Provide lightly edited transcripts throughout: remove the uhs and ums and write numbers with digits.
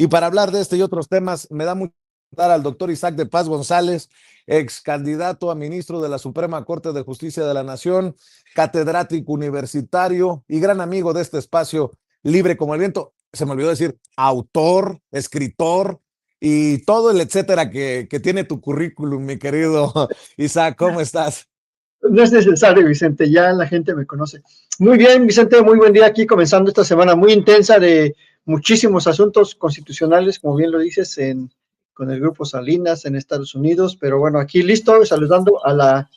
Y para hablar de este y otros temas, me da mucho dar al doctor Isaac de Paz González, ex candidato a ministro de la Suprema Corte de Justicia de la Nación, catedrático universitario y gran amigo de este espacio libre como el viento. Se me olvidó decir autor, escritor y todo el etcétera que tiene tu currículum, mi querido Isaac. ¿Cómo estás? No es necesario, Vicente, ya la gente me conoce. Muy bien, Vicente, muy buen día aquí, comenzando esta semana muy intensa de muchísimos asuntos constitucionales, como bien lo dices, con el Grupo Salinas en Estados Unidos, pero bueno, aquí listo, saludando a la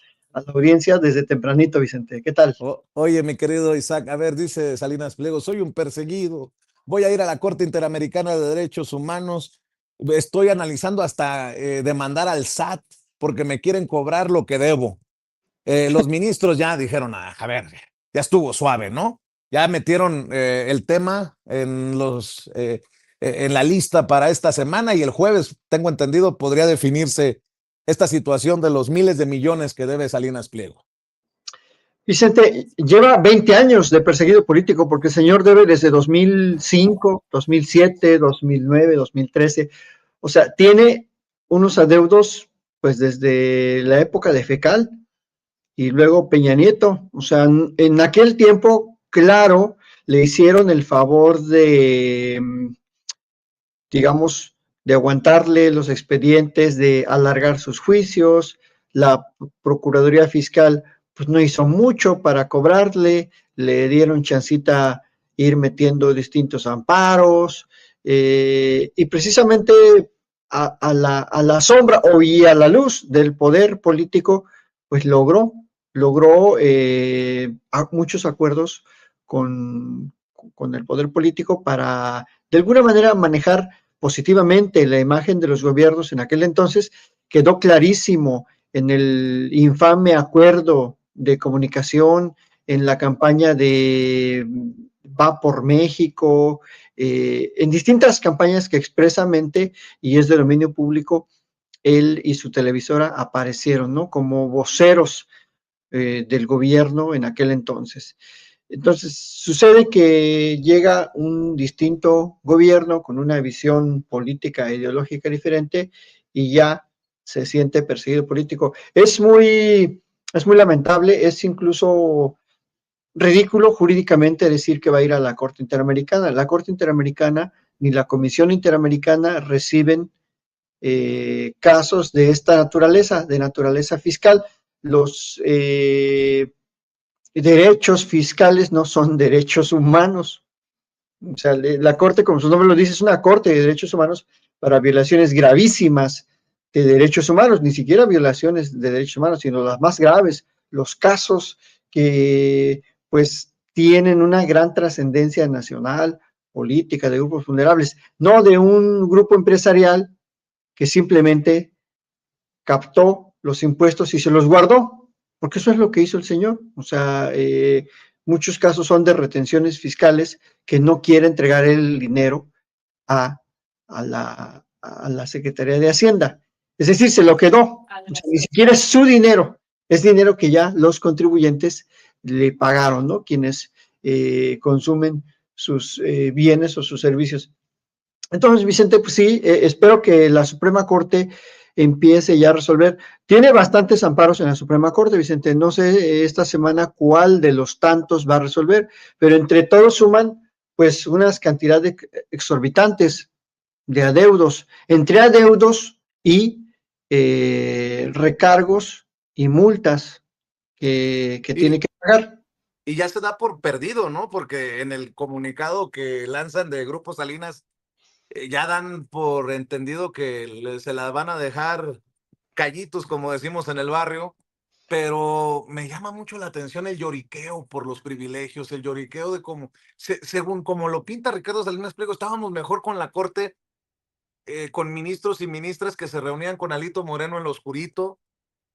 audiencia desde tempranito, Vicente. ¿Qué tal? Oye, mi querido Isaac, a ver, dice Salinas Pliego, soy un perseguido, voy a ir a la Corte Interamericana de Derechos Humanos, estoy analizando hasta demandar al SAT porque me quieren cobrar lo que debo. Los ministros ya dijeron, a ver, ya estuvo suave, ¿no? Ya metieron el tema en la lista para esta semana y el jueves, tengo entendido, podría definirse esta situación de los miles de millones que debe Salinas Pliego. Vicente, lleva 20 años de perseguido político porque el señor debe desde 2005, 2007, 2009, 2013. O sea, tiene unos adeudos pues desde la época de Fecal y luego Peña Nieto. O sea, en aquel tiempo, claro, le hicieron el favor de, digamos, de aguantarle los expedientes, de alargar sus juicios. La Procuraduría Fiscal pues no hizo mucho para cobrarle, le dieron chancita ir metiendo distintos amparos, y precisamente a la sombra y a la luz del poder político, pues logró muchos acuerdos con el poder político para de alguna manera manejar positivamente la imagen de los gobiernos en aquel entonces. Quedó clarísimo en el infame acuerdo de comunicación, en la campaña de Va por México, en distintas campañas que expresamente, y es de dominio público, él y su televisora aparecieron, ¿no? Como voceros del gobierno en aquel entonces. Entonces, sucede que llega un distinto gobierno con una visión política e ideológica diferente y ya se siente perseguido político. Es muy lamentable, es incluso ridículo jurídicamente decir que va a ir a la Corte Interamericana. La Corte Interamericana ni la Comisión Interamericana reciben casos de esta naturaleza, de naturaleza fiscal. Los derechos fiscales no son derechos humanos. O sea, la Corte, como su nombre lo dice, es una Corte de Derechos Humanos para violaciones gravísimas de derechos humanos, ni siquiera violaciones de derechos humanos, sino las más graves, los casos que pues tienen una gran trascendencia nacional, política, de grupos vulnerables, no de un grupo empresarial que simplemente captó los impuestos y se los guardó, porque eso es lo que hizo el señor. O sea, muchos casos son de retenciones fiscales que no quiere entregar el dinero a, a la Secretaría de Hacienda. Es decir, se lo quedó. O sea, ni siquiera es su dinero, es dinero que ya los contribuyentes le pagaron, ¿no? Quienes consumen sus bienes o sus servicios. Entonces, Vicente, pues sí, espero que la Suprema Corte empiece ya a resolver. Tiene bastantes amparos en la Suprema Corte, Vicente. No sé esta semana cuál de los tantos va a resolver, pero entre todos suman pues unas cantidades exorbitantes de adeudos, entre adeudos y recargos y multas que tiene Y, que pagar. y ya se da por perdido, ¿no? Porque en el comunicado que lanzan de Grupo Salinas, ya dan por entendido que se la van a dejar callitos, como decimos en el barrio, pero me llama mucho la atención el lloriqueo por los privilegios, el lloriqueo de cómo, según como lo pinta Ricardo Salinas Pliego, estábamos mejor con la Corte, con ministros y ministras que se reunían con Alito Moreno en lo oscurito,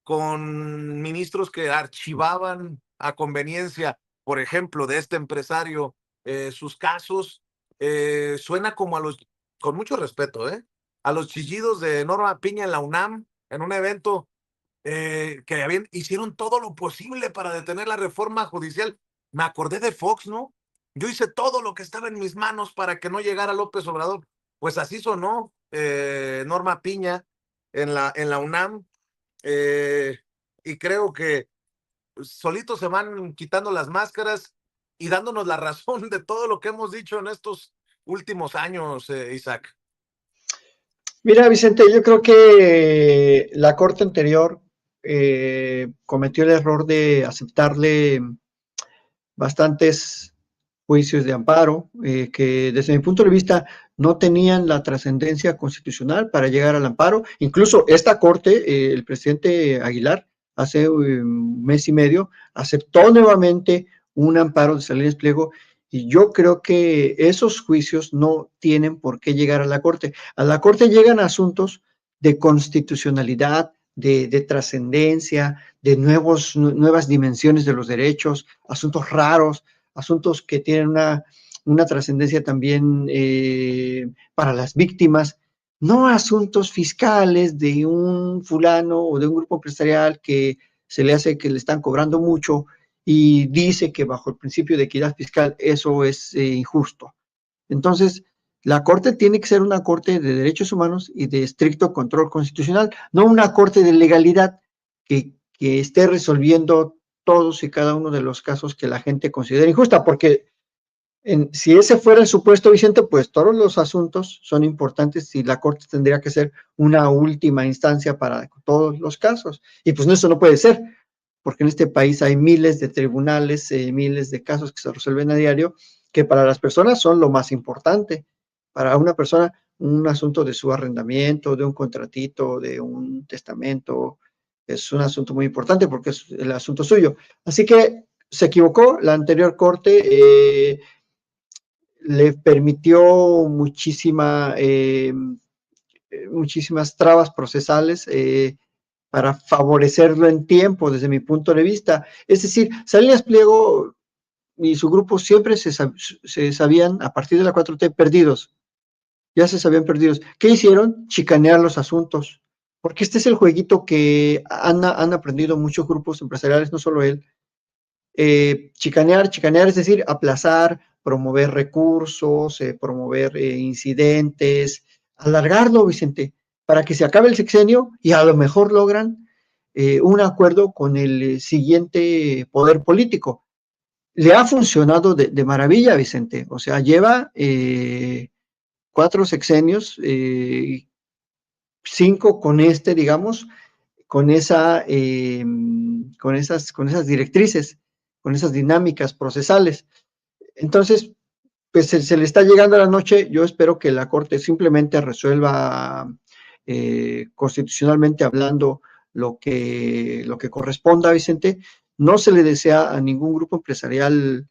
con ministros que archivaban a conveniencia, por ejemplo, de este empresario, sus casos. Suena como con mucho respeto, a los chillidos de Norma Piña en la UNAM, en un evento hicieron todo lo posible para detener la reforma judicial. Me acordé de Fox, ¿no? Yo hice todo lo que estaba en mis manos para que no llegara López Obrador. pues así sonó Norma Piña en la UNAM, eh, y creo que solitos se van quitando las máscaras y dándonos la razón de todo lo que hemos dicho en estos últimos años, Isaac. Mira, Vicente, yo creo que la corte anterior cometió el error de aceptarle bastantes juicios de amparo que desde mi punto de vista no tenían la trascendencia constitucional para llegar al amparo. Incluso esta corte, el presidente Aguilar, hace un mes y medio, aceptó nuevamente un amparo de Salinas Pliego y yo creo que esos juicios no tienen por qué llegar a la corte. A la corte llegan asuntos de constitucionalidad, de trascendencia, de nuevas dimensiones de los derechos, asuntos raros, asuntos que tienen una trascendencia también para las víctimas, no asuntos fiscales de un fulano o de un grupo empresarial que se le hace que le están cobrando mucho y dice que bajo el principio de equidad fiscal eso es injusto. Entonces, la Corte tiene que ser una Corte de derechos humanos y de estricto control constitucional, no una Corte de legalidad que esté resolviendo todos y cada uno de los casos que la gente considera injusta, porque si ese fuera el supuesto, Vicente, pues todos los asuntos son importantes y la Corte tendría que ser una última instancia para todos los casos. Y pues eso no puede ser, porque en este país hay miles de tribunales, miles de casos que se resuelven a diario, que para las personas son lo más importante. Para una persona, un asunto de su arrendamiento, de un contratito, de un testamento, es un asunto muy importante porque es el asunto suyo. Así que se equivocó la anterior corte, le permitió muchísimas trabas procesales para favorecerlo en tiempo, desde mi punto de vista. Es decir, Salinas Pliego y su grupo siempre se sabían, a partir de la 4T, perdidos. Ya se sabían perdidos. ¿Qué hicieron? Chicanear los asuntos. Porque este es el jueguito que han aprendido muchos grupos empresariales, no solo él, chicanear es decir, aplazar, promover recursos, promover incidentes, alargarlo, Vicente, para que se acabe el sexenio y a lo mejor logran un acuerdo con el siguiente poder político. Le ha funcionado de maravilla, Vicente. O sea, lleva 4 sexenios, 5 con este, digamos, con esas directrices, con esas dinámicas procesales. Entonces, pues se le está llegando a la noche. Yo espero que la Corte simplemente resuelva constitucionalmente hablando lo que corresponda, Vicente. No se le desea a ningún grupo empresarial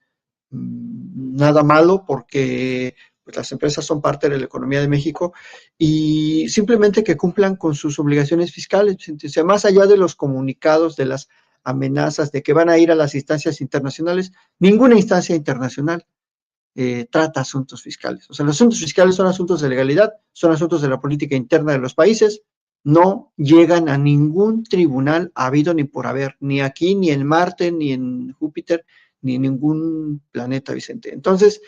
nada malo porque pues, las empresas son parte de la economía de México y simplemente que cumplan con sus obligaciones fiscales. O sea, más allá de los comunicados, de las amenazas de que van a ir a las instancias internacionales, ninguna instancia internacional trata asuntos fiscales. O sea, los asuntos fiscales son asuntos de legalidad, son asuntos de la política interna de los países, no llegan a ningún tribunal habido ni por haber, ni aquí, ni en Marte, ni en Júpiter, ni en ningún planeta, Vicente. Entonces,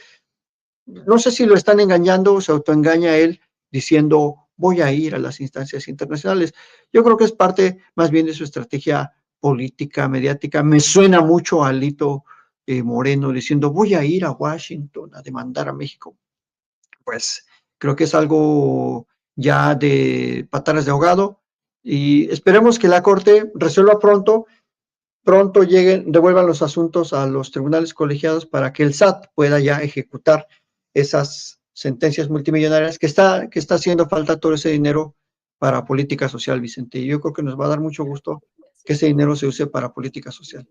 no sé si lo están engañando o se autoengaña él diciendo voy a ir a las instancias internacionales. Yo creo que es parte más bien de su estrategia política, mediática. Me suena mucho a Lito Moreno diciendo voy a ir a Washington a demandar a México. Pues creo que es algo ya de patadas de ahogado y esperemos que la Corte resuelva pronto lleguen, devuelvan los asuntos a los tribunales colegiados para que el SAT pueda ya ejecutar esas sentencias multimillonarias que está haciendo falta todo ese dinero para política social, Vicente. Y yo creo que nos va a dar mucho gusto que ese dinero se use para política social.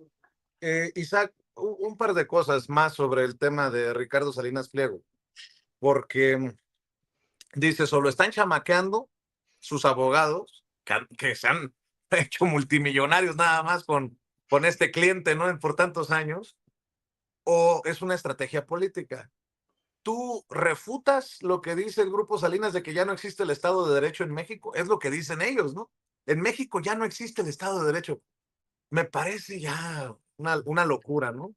Isaac, un par de cosas más sobre el tema de Ricardo Salinas Pliego, porque dice, solo están chamaqueando sus abogados, que se han hecho multimillonarios nada más con este cliente, ¿no? Por tantos años, o es una estrategia política. ¿Tú refutas lo que dice el Grupo Salinas de que ya no existe el Estado de Derecho en México? Es lo que dicen ellos, ¿no? En México ya no existe el Estado de Derecho. Me parece ya una locura, ¿no?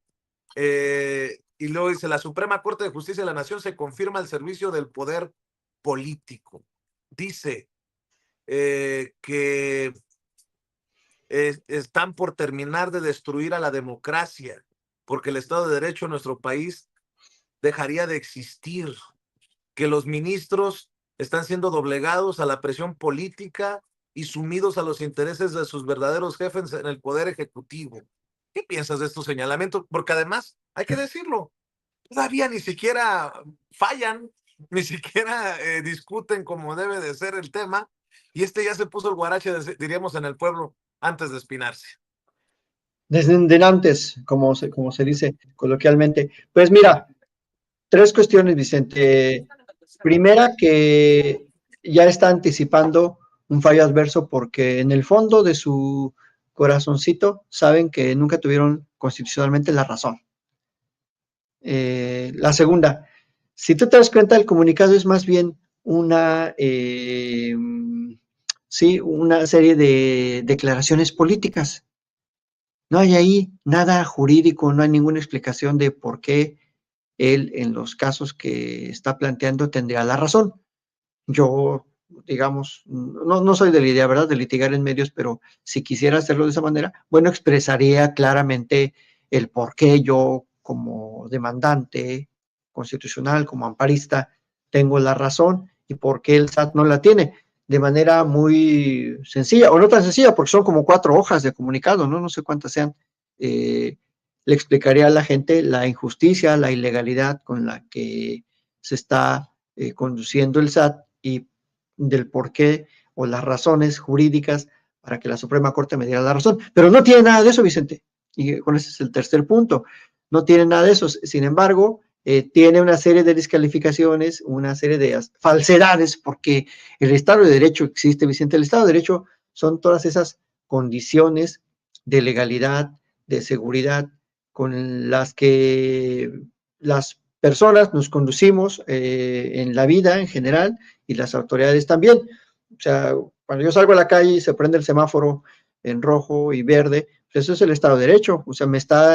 Y luego dice, la Suprema Corte de Justicia de la Nación se confirma al servicio del poder político. Dice que están por terminar de destruir a la democracia, porque el Estado de Derecho en nuestro país dejaría de existir, que los ministros están siendo doblegados a la presión política y sumidos a los intereses de sus verdaderos jefes en el poder ejecutivo. ¿Qué piensas de estos señalamientos? Porque además, hay que decirlo, todavía ni siquiera fallan, ni siquiera discuten como debe de ser el tema, y ya se puso el guarache, diríamos en el pueblo, antes de espinarse. Desde antes, como se dice coloquialmente. Pues mira, 3 cuestiones, Vicente. Primera, que ya está anticipando un fallo adverso porque en el fondo de su corazoncito saben que nunca tuvieron constitucionalmente la razón. La segunda, si tú te das cuenta, el comunicado es más bien una serie de declaraciones políticas. No hay ahí nada jurídico, no hay ninguna explicación de por qué él, en los casos que está planteando, tendría la razón. Yo, digamos, no soy de la idea, ¿verdad?, de litigar en medios, pero si quisiera hacerlo de esa manera, bueno, expresaría claramente el por qué yo, como demandante constitucional, como amparista, tengo la razón y por qué el SAT no la tiene, de manera muy sencilla, o no tan sencilla, porque son como 4 hojas de comunicado, no sé cuántas sean. Le explicaría a la gente la injusticia, la ilegalidad con la que se está conduciendo el SAT y del por qué o las razones jurídicas para que la Suprema Corte me diera la razón. Pero no tiene nada de eso, Vicente. Y con ese es el tercer punto. No tiene nada de eso. Sin embargo, tiene una serie de descalificaciones, una serie de falsedades, porque el Estado de Derecho existe, Vicente. El Estado de Derecho son todas esas condiciones de legalidad, de seguridad, con las que las personas nos conducimos en la vida en general y las autoridades también. O sea, cuando yo salgo a la calle y se prende el semáforo en rojo y verde, pues eso es el Estado de Derecho. O sea,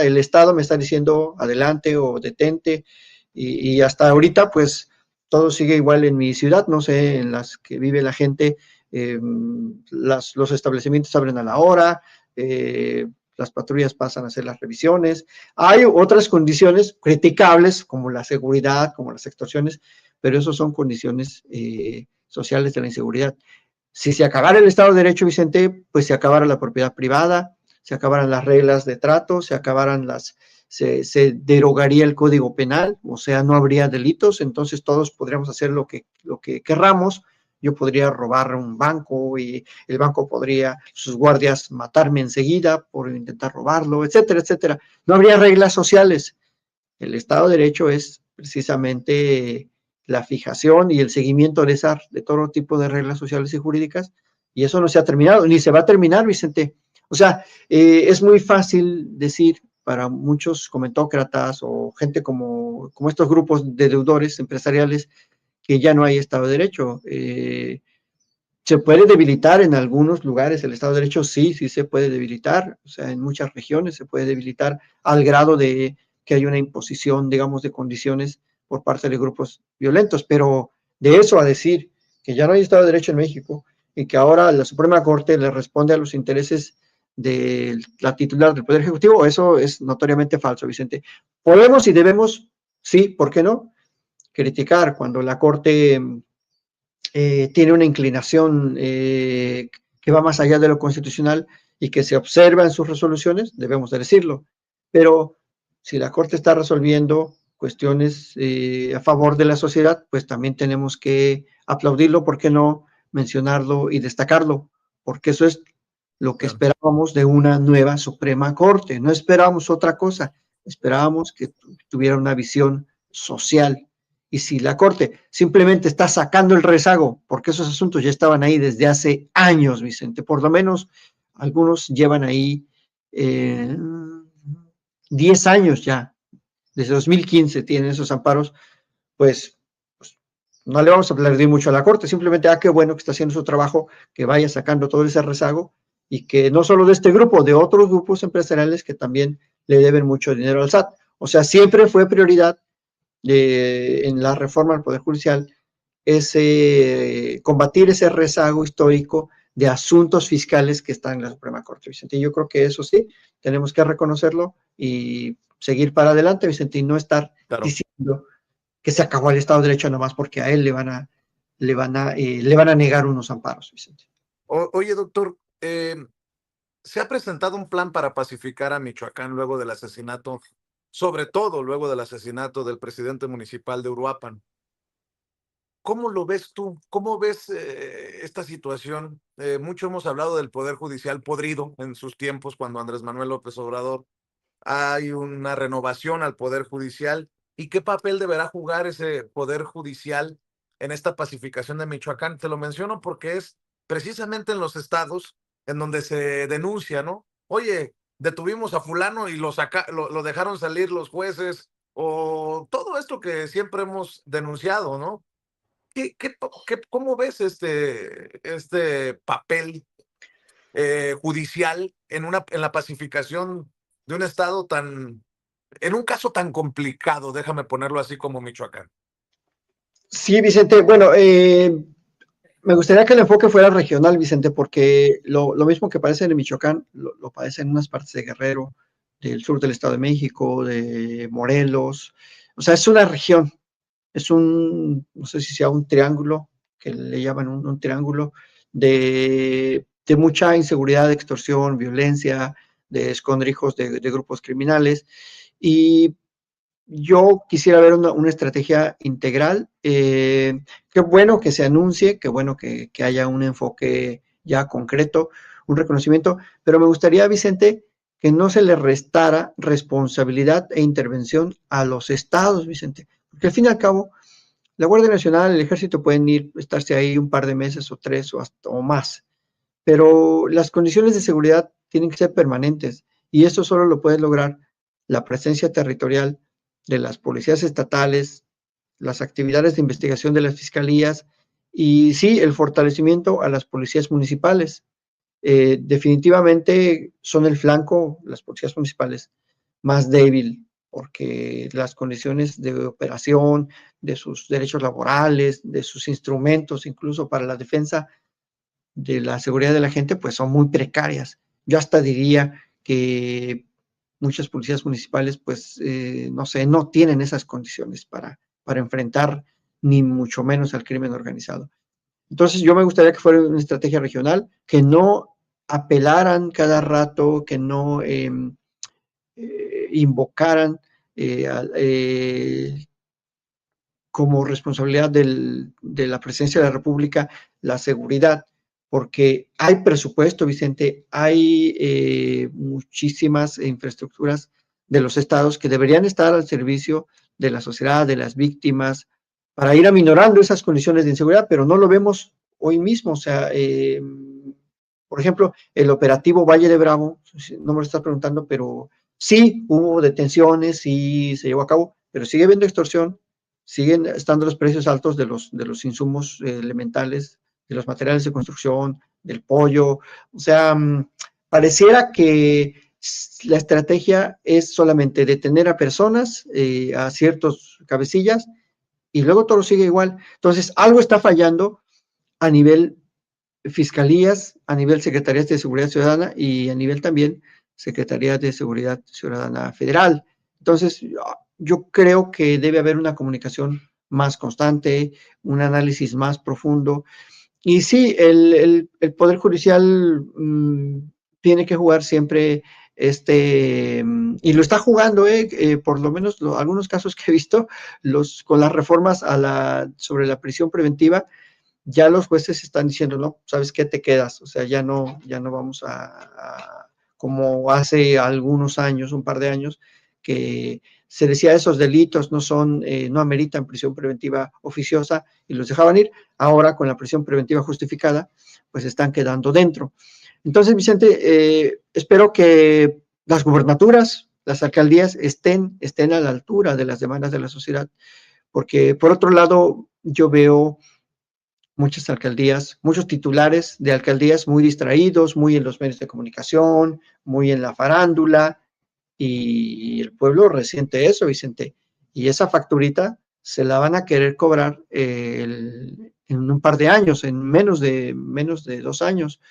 el Estado me está diciendo adelante o detente y hasta ahorita pues todo sigue igual en mi ciudad, no sé, en las que vive la gente, los establecimientos abren a la hora, las patrullas pasan a hacer las revisiones. Hay otras condiciones criticables como la seguridad, como las extorsiones, pero eso son condiciones sociales de la inseguridad. Si se acabara el Estado de Derecho, Vicente, pues se acabara la propiedad privada, se acabaran las reglas de trato, se derogaría el Código Penal, o sea, no habría delitos, entonces todos podríamos hacer lo que querramos. Yo podría robar un banco y el banco podría, sus guardias, matarme enseguida por intentar robarlo, etcétera, etcétera. No habría reglas sociales. El Estado de Derecho es precisamente la fijación y el seguimiento de todo tipo de reglas sociales y jurídicas, y eso no se ha terminado, ni se va a terminar, Vicente. O sea, es muy fácil decir para muchos comentócratas o gente como estos grupos de deudores empresariales que ya no hay Estado de Derecho. ¿Se puede debilitar en algunos lugares el Estado de Derecho? Sí se puede debilitar. O sea, en muchas regiones se puede debilitar al grado de que hay una imposición, digamos, de condiciones por parte de grupos violentos. Pero de eso a decir que ya no hay Estado de Derecho en México y que ahora la Suprema Corte le responde a los intereses de la titular del Poder Ejecutivo, eso es notoriamente falso, Vicente. Podemos y debemos, sí, ¿por qué no?, criticar cuando la Corte tiene una inclinación que va más allá de lo constitucional y que se observa en sus resoluciones, debemos de decirlo. Pero si la Corte está resolviendo cuestiones a favor de la sociedad, pues también tenemos que aplaudirlo, ¿por qué no mencionarlo y destacarlo? Porque eso es lo que esperábamos de una nueva Suprema Corte. No esperábamos otra cosa, esperábamos que tuviera una visión social. Y si la Corte simplemente está sacando el rezago, porque esos asuntos ya estaban ahí desde hace años, Vicente, por lo menos algunos llevan ahí 10 años ya, desde 2015 tienen esos amparos, pues no le vamos a aplaudir mucho a la Corte, simplemente, qué bueno que está haciendo su trabajo, que vaya sacando todo ese rezago y que no solo de este grupo, de otros grupos empresariales que también le deben mucho dinero al SAT. O sea, siempre fue prioridad en la reforma al Poder Judicial combatir ese rezago histórico de asuntos fiscales que están en la Suprema Corte, Vicente. Y yo creo que eso sí, tenemos que reconocerlo y seguir para adelante, Vicente, y no estar Claro. diciendo que se acabó el Estado de Derecho nomás porque a él le van a negar unos amparos, Vicente. Oye, doctor, se ha presentado un plan para pacificar a Michoacán luego del asesinato, sobre todo luego del asesinato del presidente municipal de Uruapan. ¿Cómo lo ves tú? ¿Cómo ves esta situación? Mucho hemos hablado del Poder Judicial podrido en sus tiempos, cuando Andrés Manuel López Obrador. Hay una renovación al Poder Judicial. ¿Y qué papel deberá jugar ese Poder Judicial en esta pacificación de Michoacán? Te lo menciono porque es precisamente en los estados en donde se denuncia, ¿no? Oye, detuvimos a fulano y lo dejaron salir los jueces, o todo esto que siempre hemos denunciado, ¿no? ¿Cómo ves este papel judicial en la pacificación de un estado en un caso tan complicado, déjame ponerlo así, como Michoacán? Sí, Vicente, bueno, me gustaría que el enfoque fuera regional, Vicente, porque lo mismo que padecen en Michoacán, lo padecen en unas partes de Guerrero, del sur del Estado de México, de Morelos. O sea, es una región, no sé si sea un triángulo, que le llaman un triángulo de mucha inseguridad, extorsión, violencia, de escondrijos de grupos criminales. Y yo quisiera ver una estrategia integral. Qué bueno que se anuncie, qué bueno que haya un enfoque ya concreto, un reconocimiento, pero me gustaría, Vicente, que no se le restara responsabilidad e intervención a los estados, Vicente, porque al fin y al cabo, la Guardia Nacional, el Ejército pueden estarse ahí un par de meses o 3 o más, pero las condiciones de seguridad tienen que ser permanentes y esto solo lo puede lograr la presencia territorial de las policías estatales, las actividades de investigación de las fiscalías y sí, el fortalecimiento a las policías municipales. Definitivamente son el flanco, las policías municipales, más débil, porque las condiciones de operación, de sus derechos laborales, de sus instrumentos, incluso para la defensa de la seguridad de la gente, pues son muy precarias. Yo hasta diría que muchas policías municipales, pues, no sé, no tienen esas condiciones para enfrentar ni mucho menos al crimen organizado. Entonces, yo me gustaría que fuera una estrategia regional, que no apelaran cada rato, que no invocaran eh, como responsabilidad de la presidencia de la República la seguridad, porque hay presupuesto, Vicente, hay muchísimas infraestructuras de los estados que deberían estar al servicio de la sociedad, de las víctimas, para ir aminorando esas condiciones de inseguridad, pero no lo vemos hoy mismo. O sea, por ejemplo, el operativo Valle de Bravo, no me lo estás preguntando, pero sí hubo detenciones, sí se llevó a cabo, pero sigue habiendo extorsión, siguen estando los precios altos de los insumos elementales, de los materiales de construcción, del pollo. O sea, pareciera que la estrategia es solamente detener a personas, a ciertos cabecillas, y luego todo sigue igual. Entonces, algo está fallando a nivel fiscalías, a nivel secretarías de seguridad ciudadana y a nivel también secretarías de seguridad ciudadana federal. Entonces, yo creo que debe haber una comunicación más constante, un análisis más profundo. Y sí, el Poder Judicial tiene que jugar siempre y lo está jugando, por lo menos algunos casos que he visto, con las reformas sobre la prisión preventiva, ya los jueces están diciendo, no, ¿sabes qué? Te quedas, o sea, ya no vamos como hace algunos años, un par de años, que se decía esos delitos no ameritan prisión preventiva oficiosa y los dejaban ir. Ahora con la prisión preventiva justificada, pues están quedando dentro. Entonces, Vicente, espero que las gubernaturas, las alcaldías estén a la altura de las demandas de la sociedad, porque por otro lado, yo veo muchas alcaldías, muchos titulares de alcaldías muy distraídos, muy en los medios de comunicación, muy en la farándula, y el pueblo resiente eso, Vicente. Y esa facturita se la van a querer cobrar en un par de años, en menos de 2 años,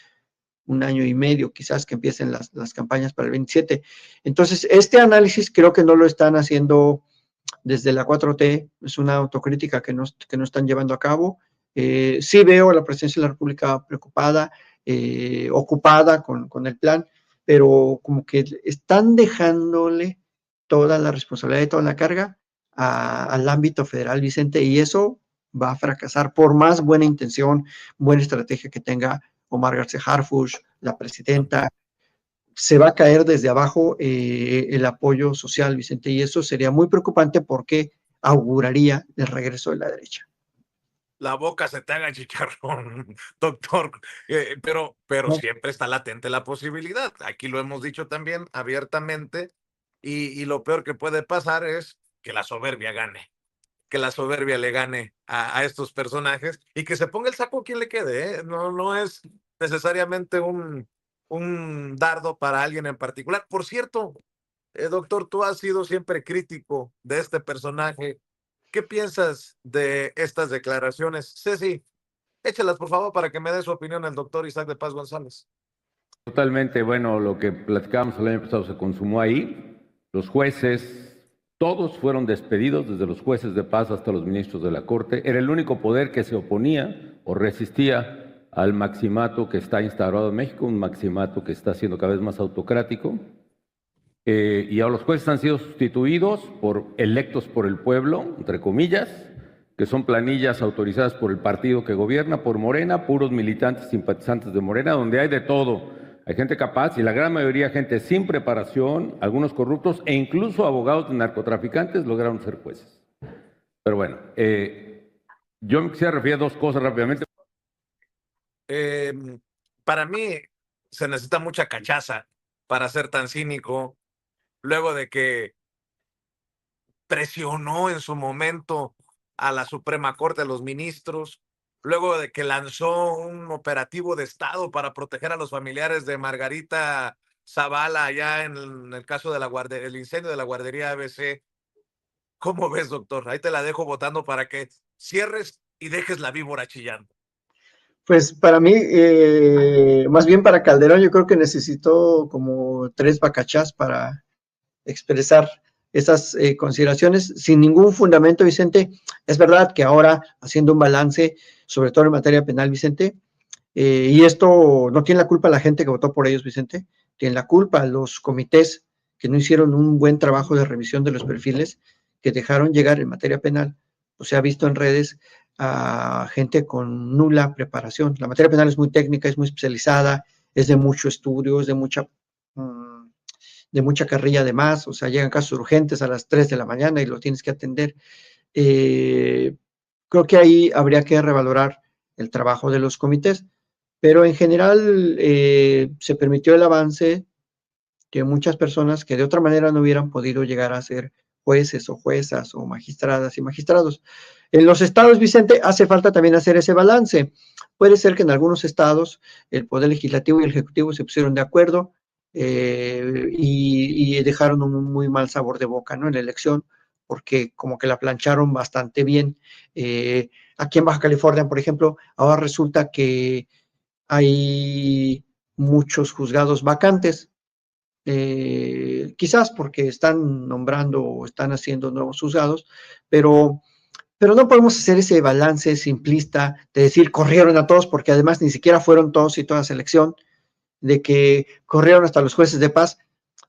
1 año y medio, quizás que empiecen las campañas para el 27. Entonces, este análisis creo que no lo están haciendo desde la 4T, es una autocrítica que no están llevando a cabo. Sí veo a la presidencia de la República preocupada, ocupada con el plan, pero como que están dejándole toda la responsabilidad y toda la carga al ámbito federal, Vicente, y eso va a fracasar por más buena intención, buena estrategia que tenga Omar García Harfuch, la presidenta. Se va a caer desde abajo el apoyo social, Vicente, y eso sería muy preocupante porque auguraría el regreso de la derecha. La boca se te haga chicharrón, doctor, pero No. siempre está latente la posibilidad. Aquí lo hemos dicho también abiertamente, y lo peor que puede pasar es que la soberbia gane, que la soberbia le gane a estos personajes y que se ponga el saco quien le quede, ¿eh? No, no es necesariamente un dardo para alguien en particular. Por cierto, doctor, tú has sido siempre crítico de este personaje. ¿Qué piensas de estas declaraciones? Ceci, échalas por favor para que me dé su opinión el doctor Isaac de Paz González. Totalmente, bueno, lo que platicábamos el año pasado se consumó ahí. Los jueces, todos fueron despedidos, desde los jueces de paz hasta los ministros de la Corte. Era el único poder que se oponía o resistía al maximato que está instaurado en México, un maximato que está siendo cada vez más autocrático. Y ahora los jueces han sido sustituidos por electos por el pueblo, entre comillas, que son planillas autorizadas por el partido que gobierna, por Morena, puros militantes simpatizantes de Morena, donde hay de todo. Hay gente capaz y la gran mayoría gente sin preparación, algunos corruptos e incluso abogados de narcotraficantes lograron ser jueces. Pero bueno, yo me quisiera referir a dos cosas rápidamente. Para mí se necesita mucha cachaza para ser tan cínico, luego de que presionó en su momento a la Suprema Corte, a los ministros, luego de que lanzó un operativo de Estado para proteger a los familiares de Margarita Zavala allá en el caso de el incendio de la guardería ABC. ¿Cómo ves, doctor? Ahí te la dejo votando para que cierres y dejes la víbora chillando. Pues para mí, más bien para Calderón, yo creo que necesitó como 3 bacachás para expresar esas consideraciones sin ningún fundamento, Vicente. Es verdad que ahora, haciendo un balance, sobre todo en materia penal, Vicente, y esto no tiene la culpa la gente que votó por ellos, Vicente, tiene la culpa los comités que no hicieron un buen trabajo de revisión de los perfiles, que dejaron llegar en materia penal, se ha visto en redes a gente con nula preparación. La materia penal es muy técnica, es muy especializada, es de mucho estudio, es de mucha carrilla además, llegan casos urgentes a las 3 de la mañana y lo tienes que atender. Creo que ahí habría que revalorar el trabajo de los comités, pero en general se permitió el avance de muchas personas que de otra manera no hubieran podido llegar a ser jueces o juezas o magistradas y magistrados. En los estados, Vicente, hace falta también hacer ese balance. Puede ser que en algunos estados el Poder Legislativo y el Ejecutivo se pusieron de acuerdo y dejaron un muy mal sabor de boca, ¿no? En la elección, porque como que la plancharon bastante bien. Aquí en Baja California, por ejemplo, ahora resulta que hay muchos juzgados vacantes, quizás porque están nombrando o están haciendo nuevos juzgados, pero no podemos hacer ese balance simplista de decir corrieron a todos, porque además ni siquiera fueron todos y toda selección, de que corrieron hasta los jueces de paz.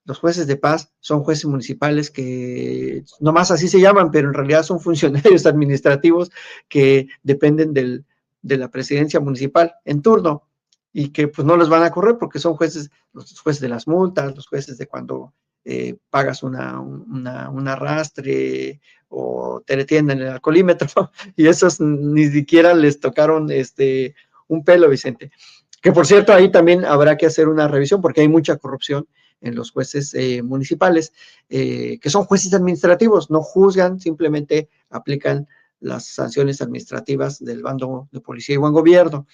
Los jueces de paz son jueces municipales que nomás así se llaman, pero en realidad son funcionarios administrativos que dependen de la presidencia municipal en turno y que pues no los van a correr porque son jueces, los jueces de las multas, los jueces de cuando pagas un arrastre o te detienen en el alcoholímetro y esos ni siquiera les tocaron un pelo, Vicente. Que por cierto, ahí también habrá que hacer una revisión porque hay mucha corrupción en los jueces municipales, que son jueces administrativos, no juzgan, simplemente aplican las sanciones administrativas del bando de policía y buen gobierno.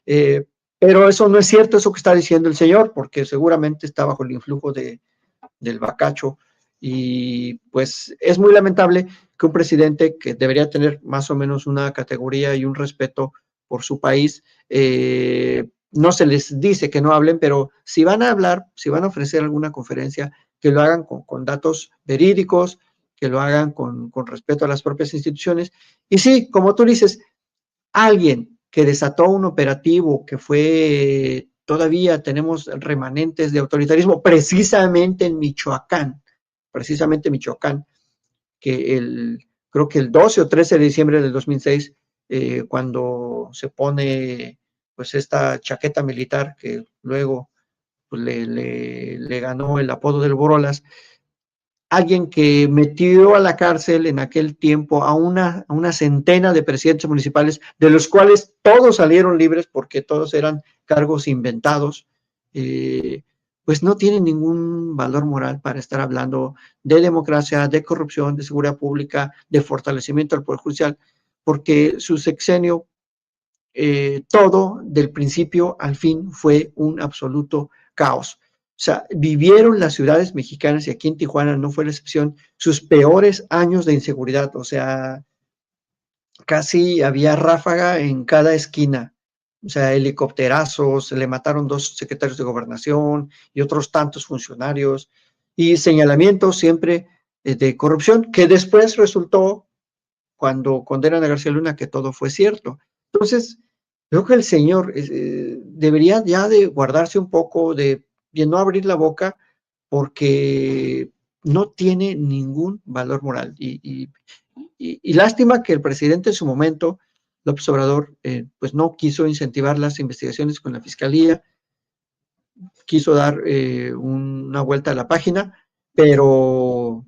Pero eso no es cierto, eso que está diciendo el señor, porque seguramente está bajo el influjo del bacacho Y pues es muy lamentable que un presidente que debería tener más o menos una categoría y un respeto por su país, no se les dice que no hablen, pero si van a hablar, si van a ofrecer alguna conferencia, que lo hagan con datos verídicos, que lo hagan con respeto a las propias instituciones. Y sí, como tú dices, alguien que desató un operativo que fue, todavía tenemos remanentes de autoritarismo, precisamente en Michoacán, que creo que el 12 o 13 de diciembre del 2006, cuando se pone pues esta chaqueta militar que luego pues, le ganó el apodo del Borolas, alguien que metió a la cárcel en aquel tiempo a una centena de presidentes municipales, de los cuales todos salieron libres porque todos eran cargos inventados, pues no tiene ningún valor moral para estar hablando de democracia, de corrupción, de seguridad pública, de fortalecimiento del Poder Judicial, porque su sexenio, todo del principio al fin fue un absoluto caos. O sea, vivieron las ciudades mexicanas, y aquí en Tijuana no fue la excepción, sus peores años de inseguridad. O sea, casi había ráfaga en cada esquina. O sea, helicópterazos, se le mataron 2 secretarios de gobernación y otros tantos funcionarios, y señalamientos siempre de corrupción, que después resultó, cuando condenan a García Luna, que todo fue cierto. Entonces, creo que el señor debería ya de guardarse un poco, de no abrir la boca, porque no tiene ningún valor moral. Y lástima que el presidente en su momento, López Obrador, pues no quiso incentivar las investigaciones con la fiscalía, quiso dar una vuelta a la página, pero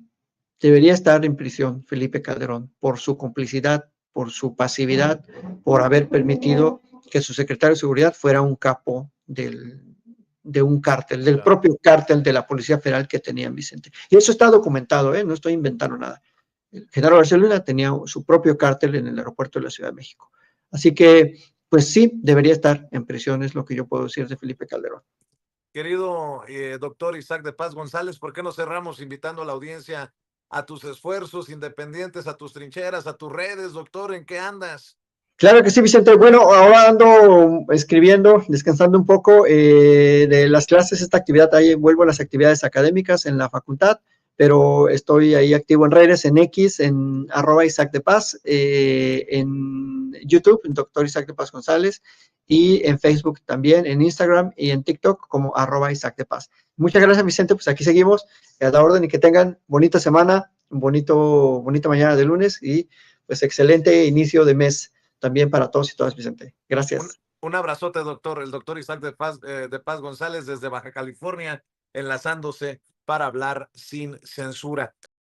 debería estar en prisión Felipe Calderón por su complicidad, por su pasividad, por haber permitido que su secretario de seguridad fuera un capo de un cártel, del propio cártel de la Policía Federal que tenía en Vicente. Y eso está documentado, no estoy inventando nada. El general García Luna tenía su propio cártel en el aeropuerto de la Ciudad de México. Así que, pues sí, debería estar en prisión, es lo que yo puedo decir de Felipe Calderón. Querido doctor Isaac de Paz González, ¿por qué no cerramos invitando a la audiencia a tus esfuerzos independientes, a tus trincheras, a tus redes, doctor? ¿En qué andas? Claro que sí, Vicente. Bueno, ahora ando escribiendo, descansando un poco de las clases, esta actividad, ahí vuelvo a las actividades académicas en la facultad, pero estoy ahí activo en redes, en X, en @Isaac de Paz, en YouTube, en Doctor Isaac de Paz González, y en Facebook también, en Instagram y en TikTok como @Isaac de Paz. Muchas gracias, Vicente, pues aquí seguimos a la orden, y que tengan bonita semana, bonita mañana de lunes, y pues excelente inicio de mes también para todos y todas, Vicente. Gracias. Un abrazote, doctor. El doctor Isaac de Paz González desde Baja California, enlazándose para hablar sin censura.